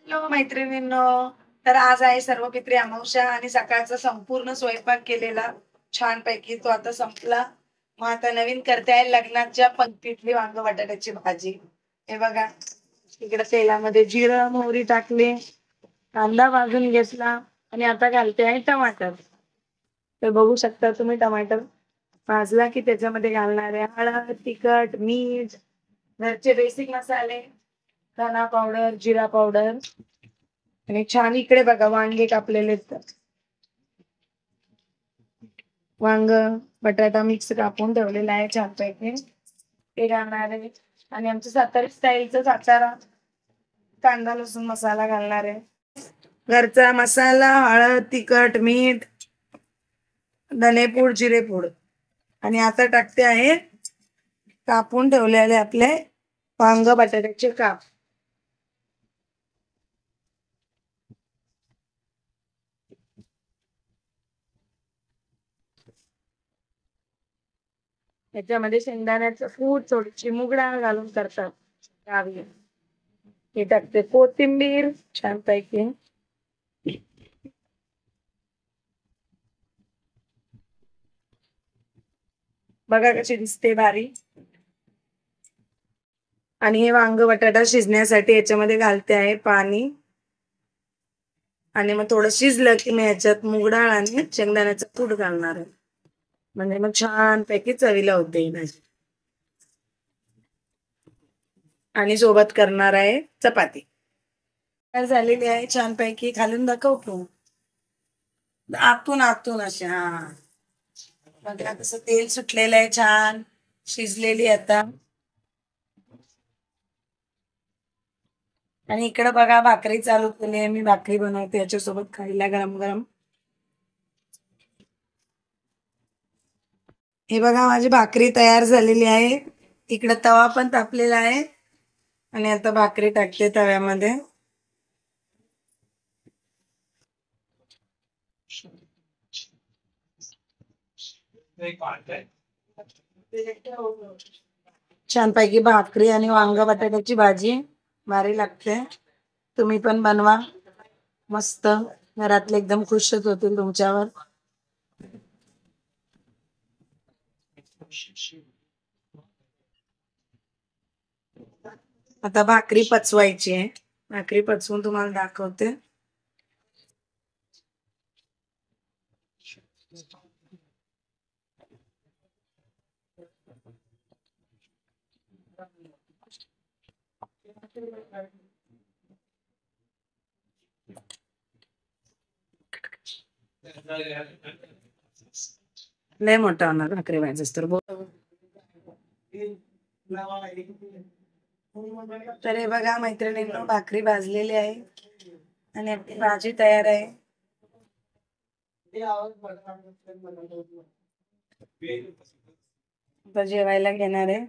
Hello मैत्रिणींनो, तर आज आहे सर्वपित्री अमावस्या आणि सकाळचा संपूर्ण स्वयंपाक केलेला छानपैकी तो आता संपला. मग आता नवीन करते आहे लग्नाच्या पंक्तीतली वांग बटाट्याची भाजी. हे बघा, इकडे तेलामध्ये जिरं मोहरी टाकली, कांदा भाजून घेतला आणि आता घालते आहे टमाटर. तर बघू शकता तुम्ही टमाटर भाजला की त्याच्यामध्ये घालणार आहे हळद, तिखट, मीठ, घरचे बेसिक मसाले, धना पावडर, जिरा पावडर आणि छान इकडे बघा वांगे कापलेले आहेत. वांग बटाटा मिक्स कापून ठेवलेला आहे छानपैकी ते घालणार आहे आणि आमच्या सातारी स्टाईलचा सातारा कांदा लसूण मसाला घालणार आहे. घरचा मसाला, हळद, तिखट, मीठ, धनेपूड, जिरेपूड आणि आता टाकते आहे कापून ठेवलेले आपले वांग बटाट्याचे काप. याच्यामध्ये शेंगदाण्याचं कूट, थोडीशी मूग डाळ घालून करतात गावी. हे टाकते कोथिंबीर छानपैकी. बघा कशी दिसते भारी. आणि हे वांग बटाटा शिजण्यासाठी याच्यामध्ये घालते आहे पाणी आणि मग थोडं शिजलं की मी ह्याच्यात मूग डाळ आणि शेंगदाण्याचं कूट घालणार आहे. म्हणजे मग छानपैकी चवीला होते ही भाजी. आणि सोबत करणार आहे चपाती. झालेली आहे छानपैकी. खालून दाखवतो आतून आतून असे. हा बघा कसं तेल सुटलेलं आहे, छान शिजलेली आता. आणि इकडे बघा भाकरी चालू केली आहे, मी भाकरी बनवते याच्यासोबत खायला गरम गरम. हे बघा माझी भाकरी तयार झालेली आहे. इकडे तवा पण तापलेला आहे आणि आता भाकरी टाकते तव्यामध्ये. छानपैकी भाकरी आणि वांग बटाट्याची भाजी भारी लागते. तुम्ही पण बनवा मस्त, घरातले एकदम खुशच होतील तुमच्यावर. आता भाकरी पचवायची आहे. भाकरी पचवून तुम्हाला दाखवते. लय मोठा होणार भाकरी व्हायचं तर. तर हे बघा मैत्रिणींनो, भाकरी भाजलेली आहे आणि आपली भाजी तयार आहे. आता जेवायला घेणार आहे.